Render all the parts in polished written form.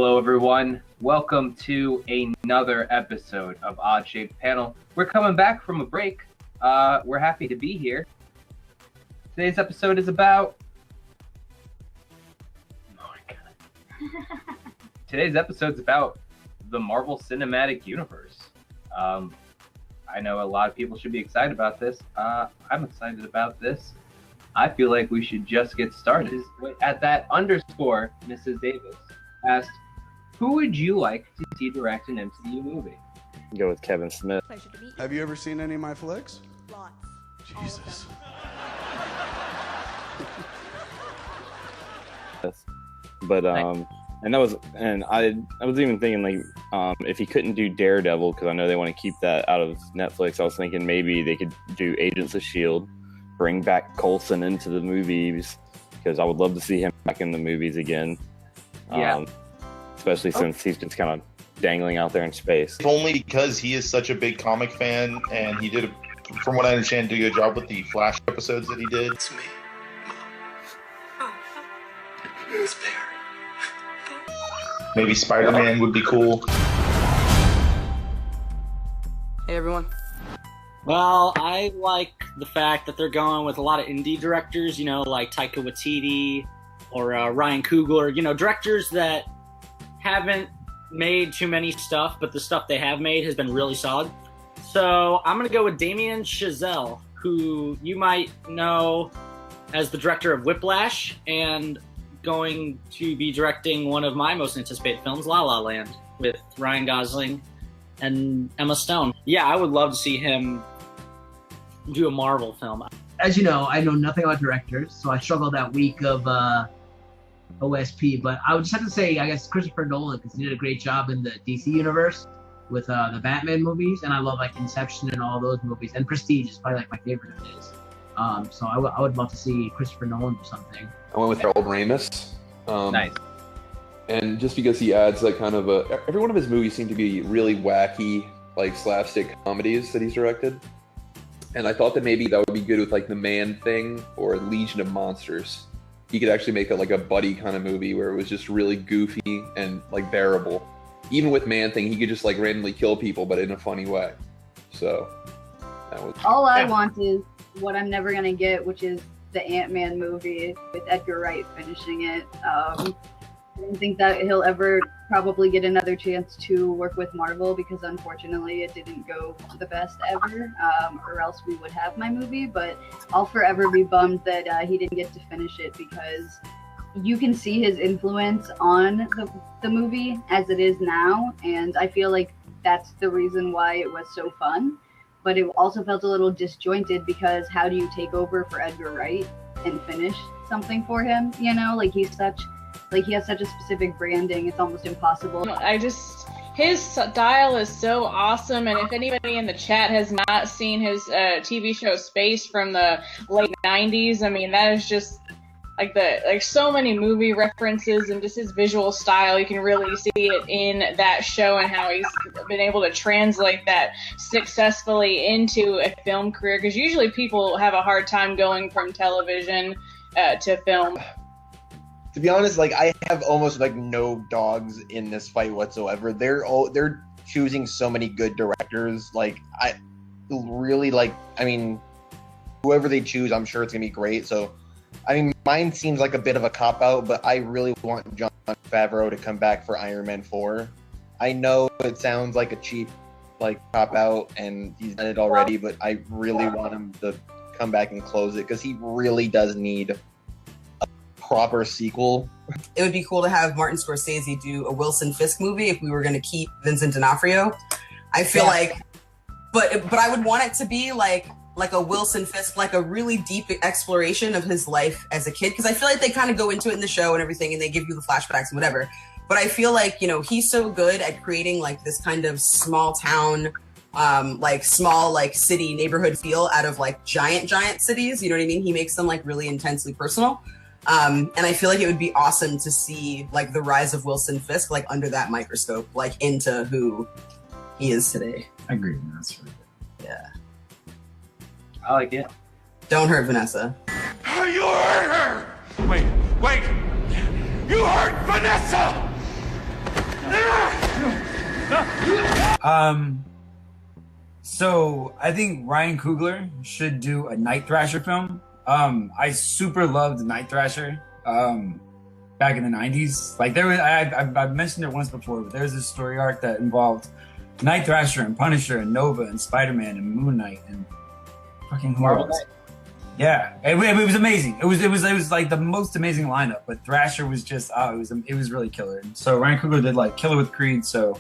Hello, everyone. Welcome to another episode of Odd Shaped Panel. We're coming back from a break. We're happy to be here. Today's episode is about... Oh my god. Today's episode's about the Marvel Cinematic Universe. I know a lot of people should be excited about this. I'm excited about this. I feel like we should just get started. At that underscore, Mrs. Davis asked, who would you like to see direct an MCU movie? Go with Kevin Smith. Pleasure to meet you. Have you ever seen any of my flicks? Lots. Jesus. But and I was even thinking like if he couldn't do Daredevil, because I know they want to keep that out of Netflix, I was thinking maybe they could do Agents of S.H.I.E.L.D., bring back Coulson into the movies, because I would love to see him back in the movies again. Yeah. Especially since he's just kind of dangling out there in space. Only because he is such a big comic fan, and he did, from what I understand, do a good job with the Flash episodes that he did. It's me, Mom. It's Barrett. Maybe Spider-Man would be cool. Hey, everyone. Well, I like the fact that they're going with a lot of indie directors, like Taika Waititi or Ryan Coogler, directors that haven't made too many stuff, but the stuff they have made has been really solid. So I'm going to go with Damien Chazelle, who you might know as the director of Whiplash and going to be directing one of my most anticipated films, La La Land, with Ryan Gosling and Emma Stone. Yeah, I would love to see him do a Marvel film. As you know, I know nothing about directors, so I struggled that week of OSP, but I would just have to say, I guess, Christopher Nolan, because he did a great job in the DC universe with the Batman movies, and I love like Inception and all those movies, and Prestige is probably like my favorite of his. So I would love to see Christopher Nolan do something. I went with Harold Ramis. Nice. And just because he adds that kind of every one of his movies seem to be really wacky, like slapstick comedies that he's directed. And I thought that maybe that would be good with like The Man Thing or Legion of Monsters. He could actually make a buddy kind of movie where it was just really goofy and like bearable. Even with Man Thing, he could just like randomly kill people, but in a funny way. So that was all I want is what I'm never gonna get, which is the Ant-Man movie with Edgar Wright finishing it. I don't think that he'll ever probably get another chance to work with Marvel, because unfortunately it didn't go the best ever, or else we would have my movie. But I'll forever be bummed that he didn't get to finish it, because you can see his influence on the movie as it is now, and I feel like that's the reason why it was so fun. But it also felt a little disjointed, because how do you take over for Edgar Wright and finish something for him? He has such a specific branding, it's almost impossible. His style is so awesome, and if anybody in the chat has not seen his TV show Space from the late 90s, I mean, that is just like so many movie references, and just his visual style, you can really see it in that show and how he's been able to translate that successfully into a film career, because usually people have a hard time going from television to film. To be honest, I have almost no dogs in this fight whatsoever. They're choosing so many good directors. Whoever they choose, I'm sure it's gonna be great. So, mine seems like a bit of a cop out, but I really want Jon Favreau to come back for Iron Man 4. I know it sounds like a cheap cop out, and he's done it already, but I really want him to come back and close it, because he really does need proper sequel. It would be cool to have Martin Scorsese do a Wilson Fisk movie if we were going to keep Vincent D'Onofrio. I feel but I would want it to be like a Wilson Fisk, like a really deep exploration of his life as a kid, because I feel like they kind of go into it in the show and everything, and they give you the flashbacks and whatever. But I feel like, he's so good at creating this kind of small town, small city neighborhood feel out of giant cities. You know what I mean? He makes them really intensely personal. And I feel like it would be awesome to see the rise of Wilson Fisk under that microscope, into who he is today. I agree. That's really good. Yeah. I like it. Don't hurt Vanessa. You hurt her! Wait! You hurt Vanessa! So I think Ryan Coogler should do a Night Thrasher film. I super loved Night Thrasher back in the 90s. Like there was, I've mentioned it once before, but there was this story arc that involved Night Thrasher and Punisher and Nova and Spider-Man and Moon Knight and fucking who else? Yeah, it was amazing. It was like the most amazing lineup. But Thrasher was just it was really killer. And so Ryan Coogler did like Killer with Creed. So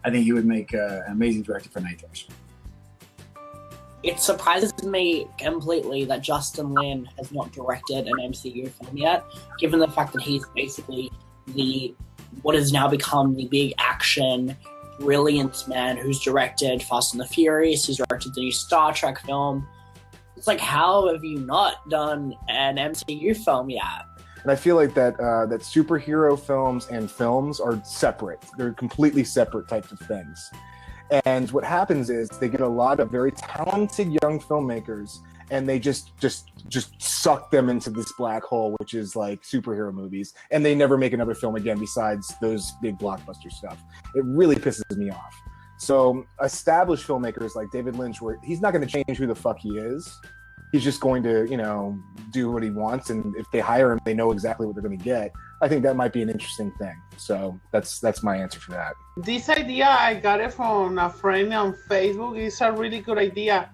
I think he would make an amazing director for Night Thrasher. It surprises me completely that Justin Lin has not directed an MCU film yet, given the fact that he's basically what has now become the big action, brilliant man who's directed Fast and the Furious, he's directed the new Star Trek film. It's like, how have you not done an MCU film yet? And I feel like that superhero films and films are separate. They're completely separate types of things. And what happens is they get a lot of very talented young filmmakers, and they just suck them into this black hole, which is like superhero movies, and they never make another film again besides those big blockbuster stuff. It really pisses me off. So established filmmakers like David Lynch, where he's not going to change who the fuck he is. He's just going to, do what he wants, and if they hire him, they know exactly what they're going to get. I think that might be an interesting thing. So that's my answer for that. This idea, I got it from a friend on Facebook. It's a really good idea.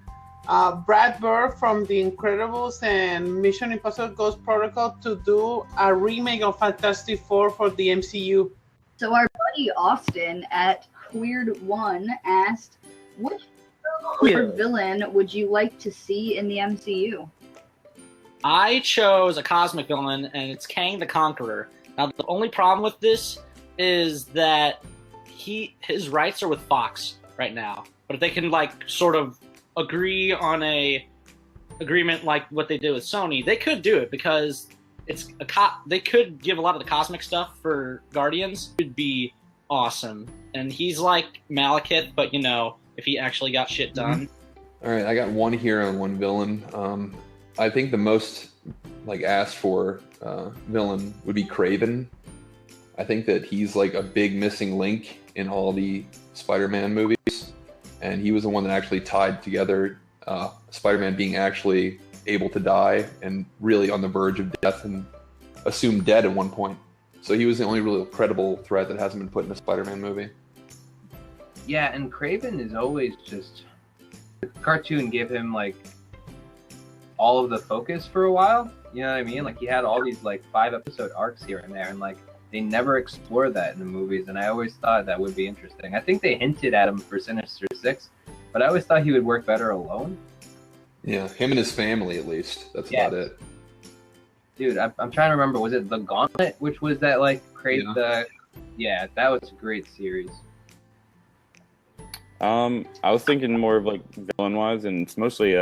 Brad Bird from The Incredibles and Mission Impossible Ghost Protocol to do a remake of Fantastic Four for the MCU. So our buddy Austin at Queered1 asked, which villain would you like to see in the MCU? I chose a cosmic villain, and it's Kang the Conqueror. Now, the only problem with this is that his rights are with Fox right now. But if they can, sort of agree on a agreement like what they did with Sony, they could do it, because they could give a lot of the cosmic stuff for Guardians. It would be awesome. And he's like Malekith, but, if he actually got shit done. All right, I got one hero and one villain. I think the most asked for villain would be Kraven. I think that he's a big missing link in all the Spider-Man movies, and he was the one that actually tied together Spider-Man being actually able to die and really on the verge of death and assumed dead at one point. So he was the only really credible threat that hasn't been put in a Spider-Man movie. Yeah, and Kraven is always just... The cartoon gave him, all of the focus for a while. You know what I mean? He had all these, 5-episode arcs here and there, and, they never explored that in the movies, and I always thought that would be interesting. I think they hinted at him for Sinister Six, but I always thought he would work better alone. Yeah, him and his family, at least. That's about it. Dude, I'm trying to remember. Was it The Gauntlet, which was that, Yeah, that was a great series. I was thinking more of villain-wise, and it's mostly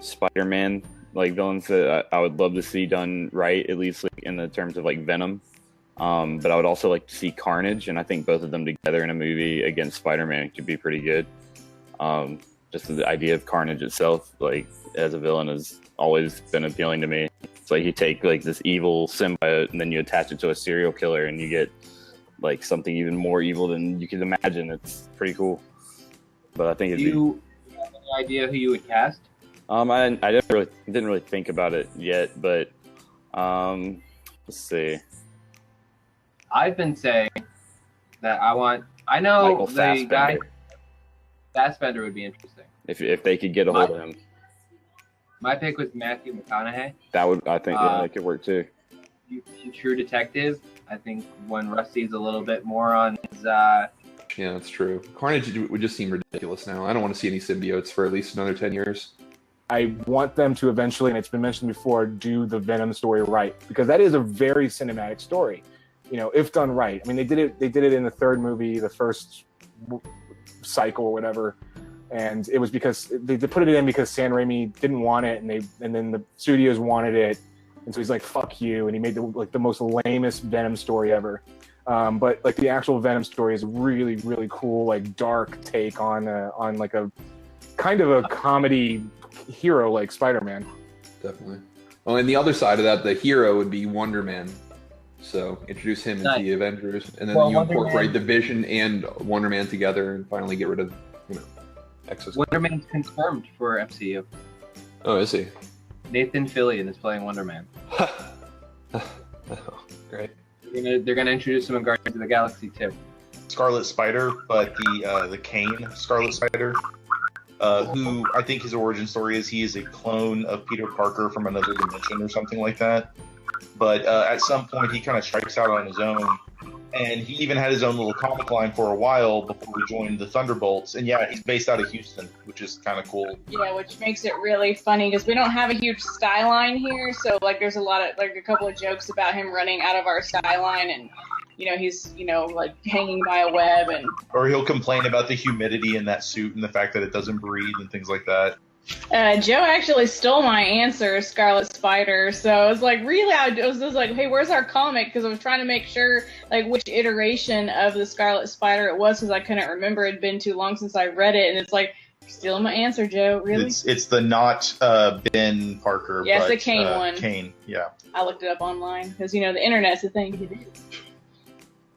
Spider-Man villains that I would love to see done right, at least in the terms of Venom. But I would also like to see Carnage, and I think both of them together in a movie against Spider-Man could be pretty good. Just the idea of Carnage itself, as a villain, has always been appealing to me. It's you take this evil symbiote, and then you attach it to a serial killer, and you get something even more evil than you could imagine. It's pretty cool. But I think Do you have any idea who you would cast? I didn't really think about it yet, but let's see. I've been saying that I know Michael the Fassbender. guy. Fassbender would be interesting. If they could get a hold of him. My pick was Matthew McConaughey. I think that could work too. True Detective. I think when Rusty's a little bit more on his. Yeah, that's true. Carnage would just seem ridiculous now. I don't want to see any symbiotes for at least another 10 years. I want them to eventually, and it's been mentioned before, do the Venom story right, because that is a very cinematic story. If done right. I mean, they did it in the third movie, the first cycle or whatever, and it was because they put it in because Sam Raimi didn't want it, and then the studios wanted it, and so he's like, "Fuck you," and he made the most lamest Venom story ever. But the actual Venom story is really, really cool, dark take on a kind of a comedy hero like Spider-Man. Definitely. Well, and the other side of that, the hero would be Wonder Man. So introduce him Nice. into the Avengers, and then Well, you Wonder incorporate Man- the Vision and Wonder Man together, and finally get rid of Exoskeleton. Wonder Man's confirmed for MCU. Oh, is he? Nathan Fillion is playing Wonder Man. Great. They're gonna introduce him in Guardians of the Galaxy too. Scarlet Spider, but the Kane Scarlet Spider, who I think his origin story is he is a clone of Peter Parker from another dimension or something like that. But at some point he kind of strikes out on his own, and he even had his own little comic line for a while before he joined the Thunderbolts. And yeah, he's based out of Houston, which is kind of cool. Yeah, which makes it really funny because we don't have a huge skyline here, so like there's a couple of jokes about him running out of our skyline, and he's like hanging by a web, and Or he'll complain about the humidity in that suit and the fact that it doesn't breathe and things like that. Joe actually stole my answer, Scarlet Spider. So I was like, really? I was just like, hey, where's our comic? Because I was trying to make sure like which iteration of the Scarlet Spider it was, because I couldn't remember. It'd been too long since I read it, and it's like, stealing my answer, Joe. Really? It's the not Ben Parker. Yeah, it's but, the Kane one. Kane, yeah. I looked it up online because the internet's a thing.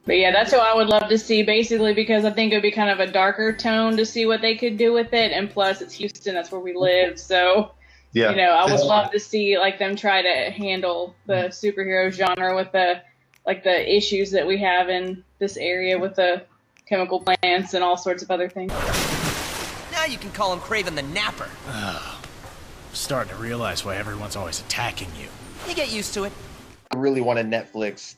But yeah, that's what I would love to see, basically, because I think it would be kind of a darker tone to see what they could do with it, and plus it's Houston, that's where we live, so Yeah. I would love to see like them try to handle the superhero genre with the issues that we have in this area with the chemical plants and all sorts of other things. Now you can call him Craven the Napper. Oh, starting to realize why everyone's always attacking you. You get used to it. I really want a Netflix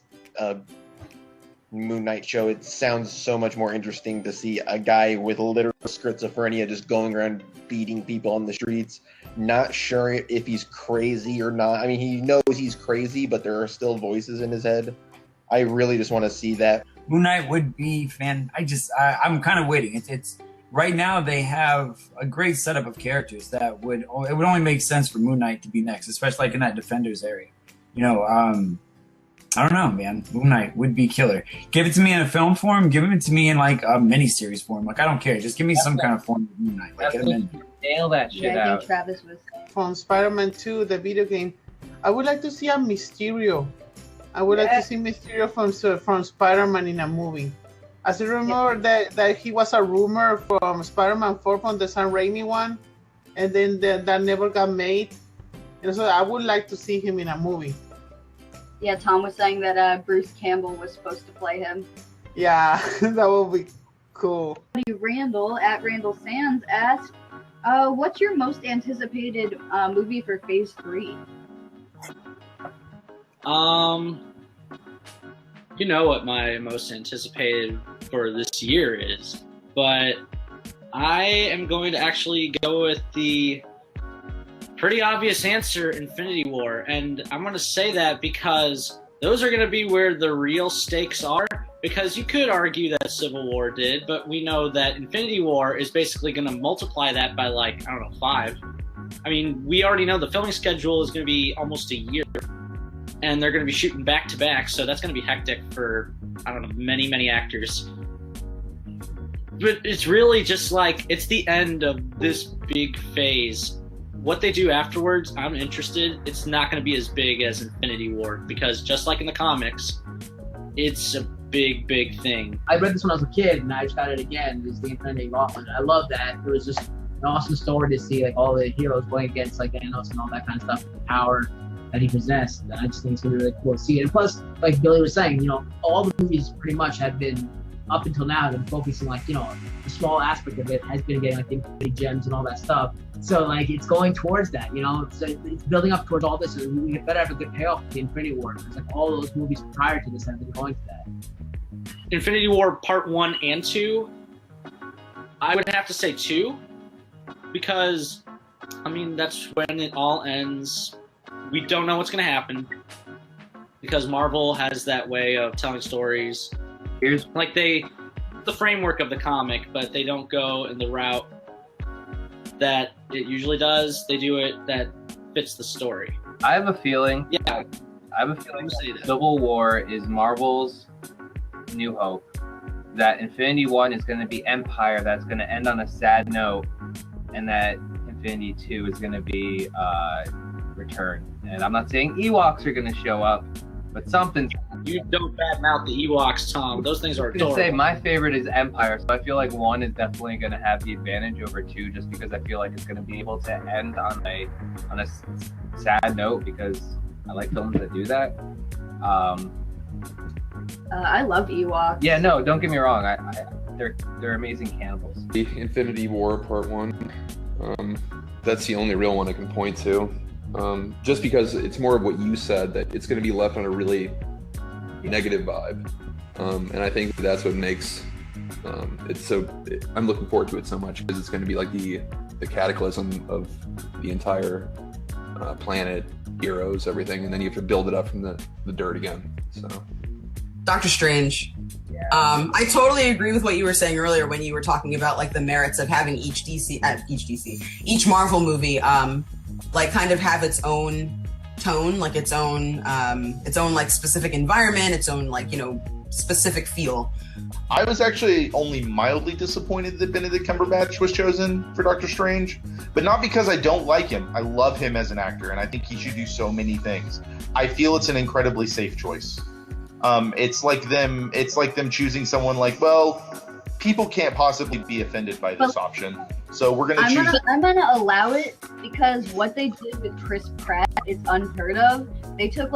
Moon Knight show. It sounds so much more interesting to see a guy with literal schizophrenia just going around beating people on the streets. Not sure if he's crazy or not. I mean, he knows he's crazy, but there are still voices in his head. I really just want to see that. Moon Knight would be I'm kind of waiting. It's right now they have a great setup of characters that it would only make sense for Moon Knight to be next, especially like in that Defenders area. I don't know, man. Moon Knight would be killer. Give it to me in a film form. Give it to me in like a miniseries form. Like I don't care. Just give me some kind of form of Moon Knight. Like get him in. Nail that shit I out. think Travis was From Spider-Man 2, the video game, I would like to see a Mysterio. I would like to see Mysterio from Spider-Man in a movie. As I remember that he was a rumor from Spider-Man 4 from the Sam Raimi one, and then that never got made. And so I would like to see him in a movie. Yeah, Tom was saying that Bruce Campbell was supposed to play him. Yeah, that would be cool. Randall at Randall Sands asked, what's your most anticipated movie for Phase 3? You know what my most anticipated for this year is, but I am going to actually go with the pretty obvious answer, Infinity War. And I'm going to say that because those are going to be where the real stakes are. Because you could argue that Civil War did, but we know that Infinity War is basically going to multiply that by 5. I mean, we already know the filming schedule is going to be almost a year. And they're going to be shooting back to back, so that's going to be hectic for, many, many actors. But it's really just it's the end of this big phase. What they do afterwards, I'm interested. It's not going to be as big as Infinity War, because just like in the comics, it's a big, big thing. I read this when I was a kid, and I just got it again. It's the Infinity Gauntlet. I love that. It was just an awesome story to see all the heroes going against Thanos and all that kind of stuff, the power that he possessed. And I just think it's gonna be really cool to see it. And plus, like Billy was saying, all the movies pretty much have been up until now have been focusing a small aspect of it has been getting the Infinity Gems and all that stuff. So it's going towards that, So it's building up towards all this, and we better have a good payoff with the Infinity War, because all those movies prior to this have been going to that. Infinity War Part 1 and 2, I would have to say 2, because, that's when it all ends. We don't know what's going to happen, because Marvel has that way of telling stories. Here's the framework of the comic, but they don't go in the route that it usually does. They do it that fits the story. I have a feeling. Yeah. Civil War is Marvel's New Hope. That Infinity 1 is going to be Empire. That's going to end on a sad note, and that Infinity 2 is going to be Return. And I'm not saying Ewoks are going to show up, but something's You don't badmouth the Ewoks, Tom. Those things are I was gonna adorable. say my favorite is Empire, so I feel like 1 is definitely gonna have the advantage over 2, just because I feel like it's gonna be able to end on a sad note, because I like films that do that. I love Ewoks. Yeah, no, don't get me wrong. They're amazing cannibals. The Infinity War Part 1. That's the only real one I can point to. Just because it's more of what you said, that it's going to be left on a really negative vibe. And I think that's what makes it so... I'm looking forward to it so much, because it's going to be like the cataclysm of the entire planet, heroes, everything, and then you have to build it up from the dirt again. So, Doctor Strange. I totally agree with what you were saying earlier when you were talking about like the merits of having each Marvel movie like kind of have its own tone, like its own like specific environment, its own like, you know, specific feel. I was actually only mildly disappointed that Benedict Cumberbatch was chosen for Doctor Strange, but not because I don't like him. I love him as an actor, and I think he should do so many things. I feel it's an incredibly safe choice. It's like them choosing someone like, well, people can't possibly be offended by this option, so we're gonna choose. I'm gonna allow it because what they did with Chris Pratt is unheard of. They took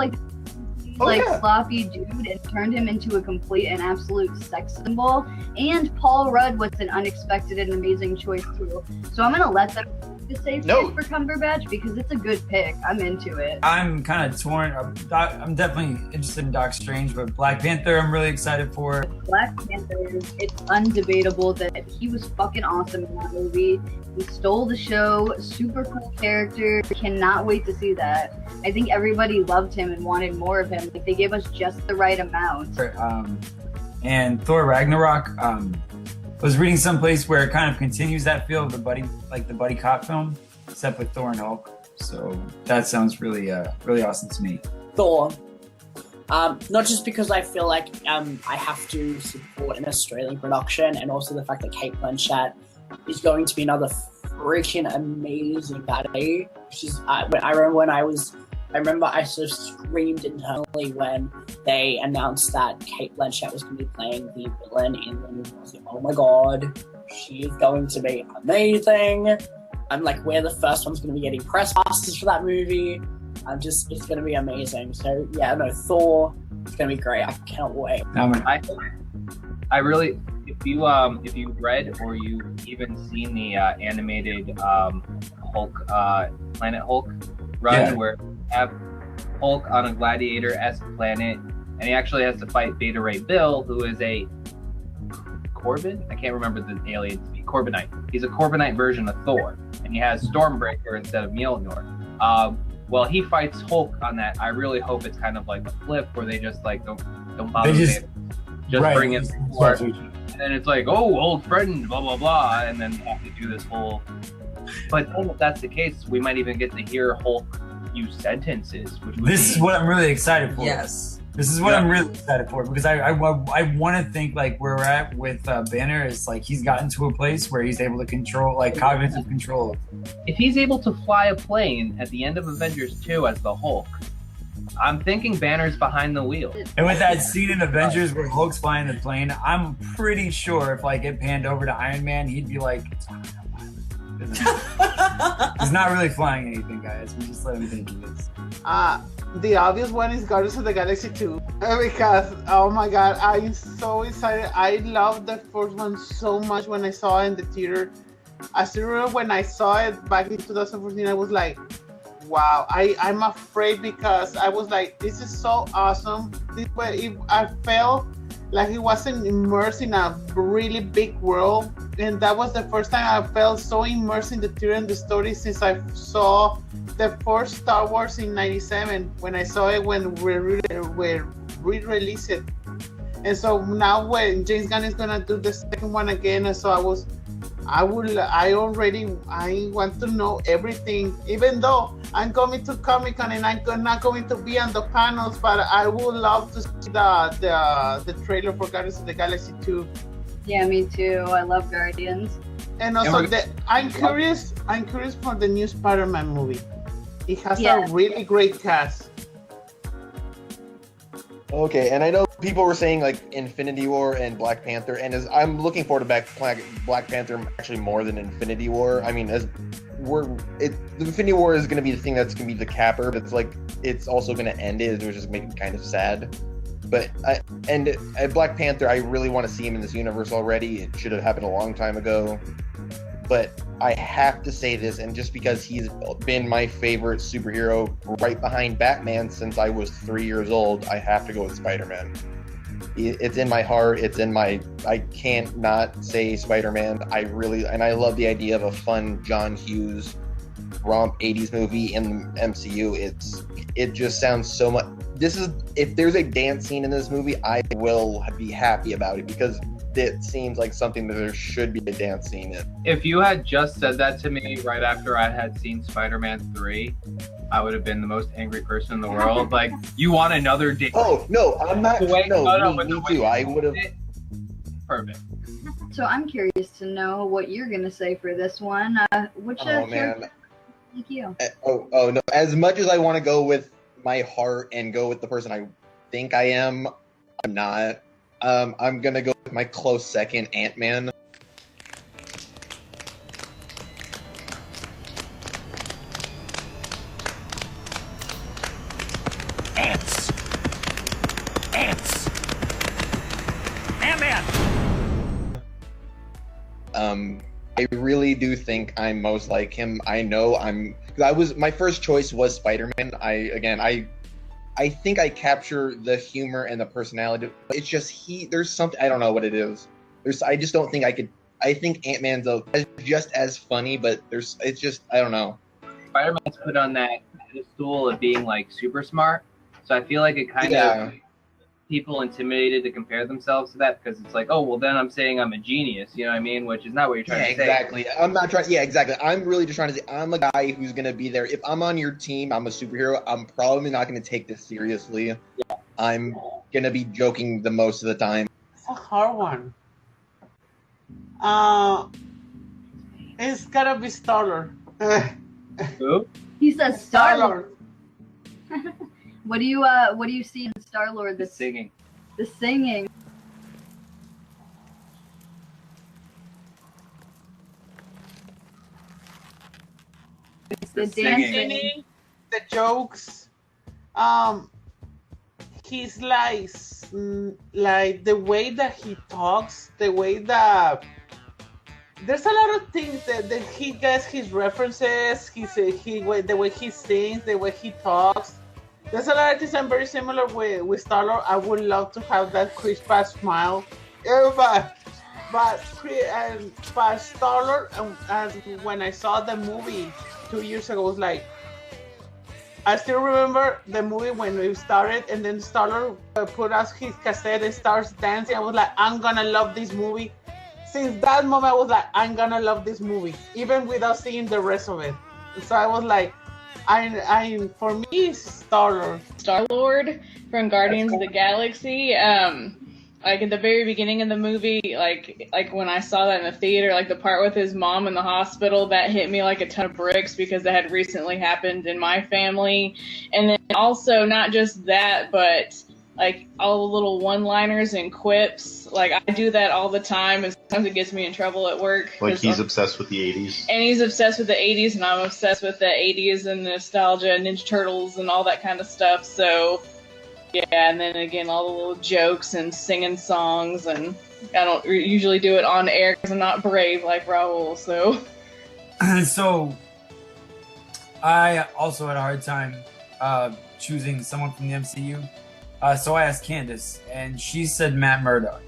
sloppy dude and turned him into a complete and absolute sex symbol. And Paul Rudd was an unexpected and amazing choice too. So I'm gonna let them the safe pick for Cumberbatch because it's a good pick. I'm into it. I'm kind of torn. I'm definitely interested in Doc Strange, but Black Panther I'm really excited for. Black Panther, it's undebatable that he was fucking awesome in that movie. He stole the show, super cool character. Cannot wait to see that. I think everybody loved him and wanted more of him. Like they gave us just the right amount. And Thor Ragnarok, was reading someplace where it kind of continues that feel of the buddy cop film, except with Thor and Hulk. So that sounds really awesome to me. Thor. Not just because I feel like I have to support an Australian production, and also the fact that Cate Blanchett is going to be another freaking amazing baddie. I remember I sort of screamed internally when they announced that Cate Blanchett was going to be playing the villain in the movie. I was like, oh my god, she is going to be amazing. I'm like, we're the first ones going to be getting press passes for that movie. It's going to be amazing. So yeah, no, Thor, it's going to be great. I cannot wait. I really, if you read or you've even seen the animated Hulk, Planet Hulk run, where you have Hulk on a gladiator-esque planet, and he actually has to fight Beta Ray Bill, who is a Corbin? I can't remember the alien to be. Corbinite. He's a Corbinite version of Thor, and he has Stormbreaker instead of Mjolnir. Well, he fights Hulk on that. I really hope it's kind of like a flip where they just like don't bother just bring in Thor, and then it's like, oh, old friend, blah blah blah, and then have to do this whole. But then if that's the case, we might even get to hear Hulk use sentences. This is what I'm really excited for. Yes. This is what I'm really excited for, because I want to think like where we're at with Banner is like he's gotten to a place where he's able to control, like cognitive control. If he's able to fly a plane at the end of Avengers 2 as the Hulk, I'm thinking Banner's behind the wheel. And with that scene in Avengers where Hulk's flying the plane, I'm pretty sure if like it panned over to Iron Man, he'd be like, he's not really flying anything, guys. We just let him think he is. The obvious one is Guardians of the Galaxy 2 because oh my god, I'm so excited. I loved the first one so much when I saw it in the theater. I still remember when I saw it back in 2014, I was like, wow. I'm afraid because I was like, this is so awesome. I felt like he wasn't immersed in a really big world, and that was the first time I felt so immersed in the theater and the story since I saw the first Star Wars in '97 when I saw it when we re-released it. And so now when James Gunn is gonna do the second one again, and so I want to know everything, even though I'm coming to Comic-Con and I'm not going to be on the panels, but I would love to see the trailer for Guardians of the Galaxy 2. Yeah, me too. I love Guardians. And also, I'm curious for the new Spider-Man movie. It has a really great cast. Okay, and I know people were saying like Infinity War and Black Panther, and I'm looking forward to Black Panther actually more than Infinity War. I mean, the Infinity War is going to be the thing that's going to be the capper, but it's also going to end it, which is making it kind of sad. But Black Panther, I really want to see him in this universe already. It should have happened a long time ago. But I have to say this, and just because he's been my favorite superhero right behind Batman since I was 3 years old, I have to go with Spider-Man. It's in my heart. I can't not say Spider-Man. I love the idea of a fun John Hughes romp 80s movie in the MCU. It just sounds so much. If there's a dance scene in this movie, I will be happy about it because it seems like something that there should be a dance scene in. If you had just said that to me right after I had seen Spider-Man 3, I would have been the most angry person in the world. Like, you want another date? Oh, no, I'm not. Me too. I would have. Perfect. So I'm curious to know what you're going to say for this one. Which character like you? Oh, no. As much as I want to go with my heart and go with the person I think I am, I'm not. I'm gonna go with my close second, Ant-Man. Ants! Ant-Man! I really do think I'm most like him. I know my first choice was Spider-Man. I think I capture the humor and the personality. It's just there's something, I don't know what it is. I just don't think I could. I think Ant-Man's just as funny, but it's just, I don't know. Spider-Man's put on that pedestal of being like super smart. So I feel like it kind of people intimidated to compare themselves to that because it's like, oh, well, then I'm saying I'm a genius, you know what I mean? Which is not what you're trying to say. Exactly. I'm not trying. Yeah, exactly. I'm really just trying to say I'm a guy who's going to be there. If I'm on your team, I'm a superhero. I'm probably not going to take this seriously. Yeah. I'm going to be joking the most of the time. It's a hard one. It's got to be Star-Lord. Who? He says Star-Lord. What do you see in Star-Lord? The singing. The singing. The dancing, the jokes. He's like the way that he talks, the way that there's a lot of things that he gets his references. The way he sings, the way he talks. There's a lot of things I'm very similar with Star-Lord. I would love to have that crisp smile. Yeah, but Star-Lord, and when I saw the movie 2 years ago, it was like, I still remember the movie when we started, and then Star-Lord put us his cassette and starts dancing. I was like, I'm gonna love this movie. Since that moment, I was like, I'm gonna love this movie, even without seeing the rest of it. So I was like, for me, Star-Lord. Star-Lord from Guardians of the Galaxy. Like at the very beginning of the movie, like when I saw that in the theater, like the part with his mom in the hospital, that hit me like a ton of bricks because it had recently happened in my family. And then also not just that, but like all the little one-liners and quips. Like I do that all the time, and sometimes it gets me in trouble at work. Like he's obsessed with the 80s. And he's obsessed with the 80s, and I'm obsessed with the 80s and nostalgia and Ninja Turtles and all that kind of stuff. So yeah, and then again, all the little jokes and singing songs, and I don't usually do it on air because I'm not brave like Raul, so. So, I also had a hard time choosing someone from the MCU. So I asked Candace, and she said Matt Murdock.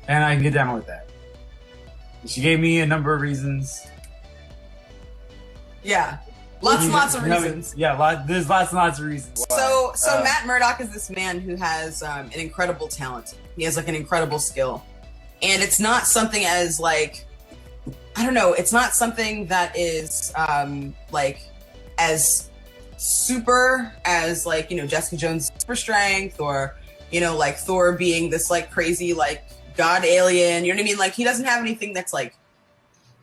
And I can get down with that. She gave me a number of reasons. Yeah. Lots and lots of reasons. Yeah, there's lots and lots of reasons. So Matt Murdock is this man who has an incredible talent. He has like an incredible skill. And it's not something as like, I don't know, it's not something that is like as super as like, you know, Jessica Jones' super strength, or, you know, like Thor being this like crazy like god alien, you know what I mean? Like he doesn't have anything that's like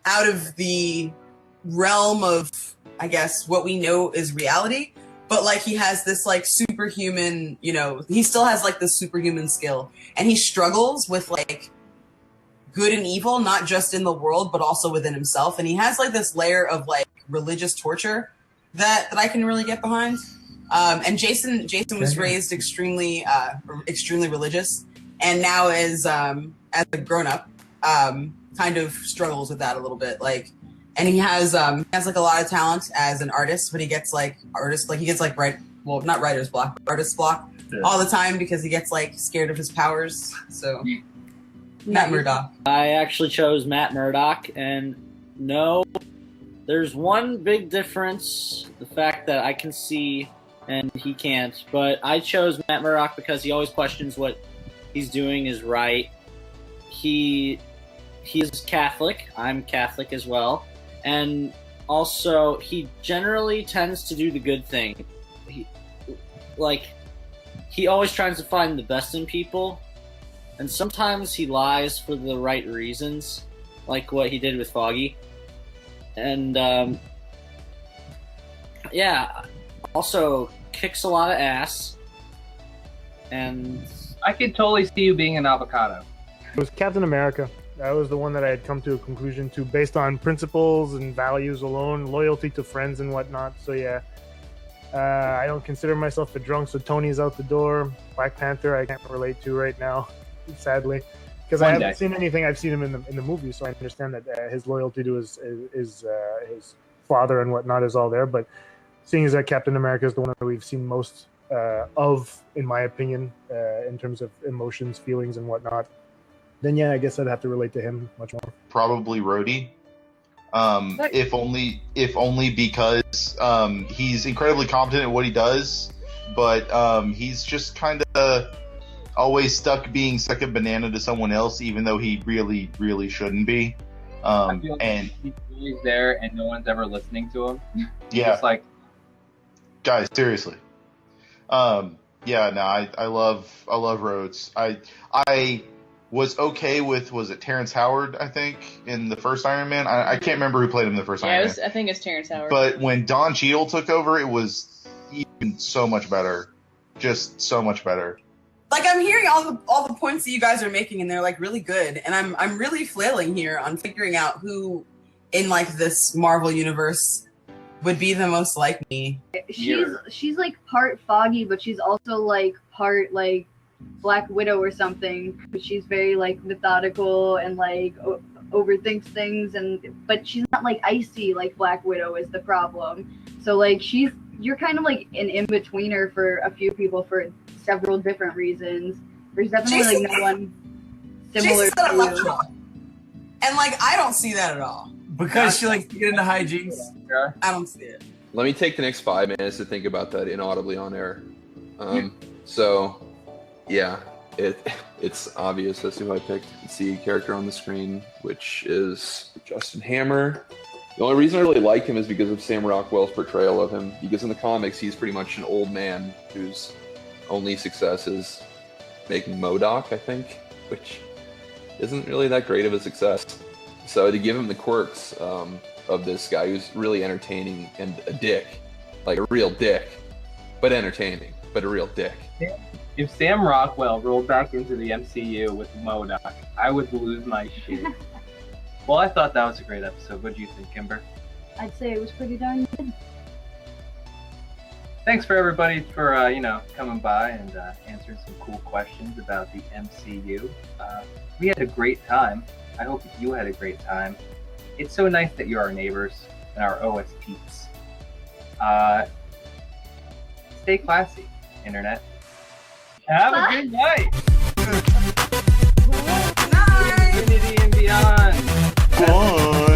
out of the realm of, I guess, what we know is reality, but like he has this like superhuman, you know, he still has like this superhuman skill, and he struggles with like good and evil, not just in the world, but also within himself. And he has like this layer of like religious torture that I can really get behind. And Jason was raised extremely religious, and now as a grown up, kind of struggles with that a little bit. Like, and he has like a lot of talent as an artist, but he gets like not writer's block, but artist block all the time because he gets like scared of his powers. So Matt Murdock. I actually chose Matt Murdock, and no, there's one big difference: the fact that I can see and he can't. But I chose Matt Murdock because he always questions what he's doing is right. He is Catholic. I'm Catholic as well. And also, he generally tends to do the good thing. He always tries to find the best in people. And sometimes he lies for the right reasons, like what he did with Foggy. And, also kicks a lot of ass. And I could totally see you being an avocado. It was Captain America. That was the one that I had come to a conclusion to based on principles and values alone, loyalty to friends and whatnot. So yeah, I don't consider myself a drunk, so Tony's out the door. Black Panther I can't relate to right now, sadly, because I haven't seen anything. I've seen him in the movie, so I understand that his loyalty to his father and whatnot is all there. But seeing as that Captain America is the one that we've seen most of, in my opinion, in terms of emotions, feelings, and whatnot, then yeah, I guess I'd have to relate to him much more. Probably Rhodey. If only because he's incredibly competent at what he does, but he's just kind of always stuck being second banana to someone else, even though he really, really shouldn't be. I feel like he's always there and no one's ever listening to him. Yeah. Just like, guys, seriously. I love Rhodes. I was okay with, was it Terrence Howard, I think, in the first Iron Man? I can't remember who played him in the first Iron Man. I think it's Terrence Howard. But when Don Cheadle took over, it was even so much better. Just so much better. Like, I'm hearing all the points that you guys are making, and they're like really good. And I'm really flailing here on figuring out who in like this Marvel universe would be the most like me. She's like part Foggy, but she's also like part like Black Widow or something. But she's very like methodical and like overthinks things, but she's not like icy like Black Widow is the problem. So like you're kind of like an in-betweener for a few people for several different reasons. There's definitely like no one similar to you. And like I don't see that at all. Because she likes to get into hijinks. I don't see it. Let me take the next 5 minutes to think about that inaudibly on air. So, yeah, it's obvious as to who I picked. It's the character on the screen, which is Justin Hammer. The only reason I really like him is because of Sam Rockwell's portrayal of him. Because in the comics, he's pretty much an old man whose only success is making MODOK, I think, which isn't really that great of a success. So to give him the quirks of this guy who's really entertaining and a dick, like a real dick, but entertaining, but a real dick. If Sam Rockwell rolled back into the MCU with MODOK, I would lose my shit. Well, I thought that was a great episode. What do you think, Kimber? I'd say it was pretty darn good. Thanks for everybody for coming by and answering some cool questions about the MCU. We had a great time. I hope you had a great time. It's so nice that you're our neighbors and our OSPs. Stay classy, Internet. Have a good night! Infinity and beyond! Bye!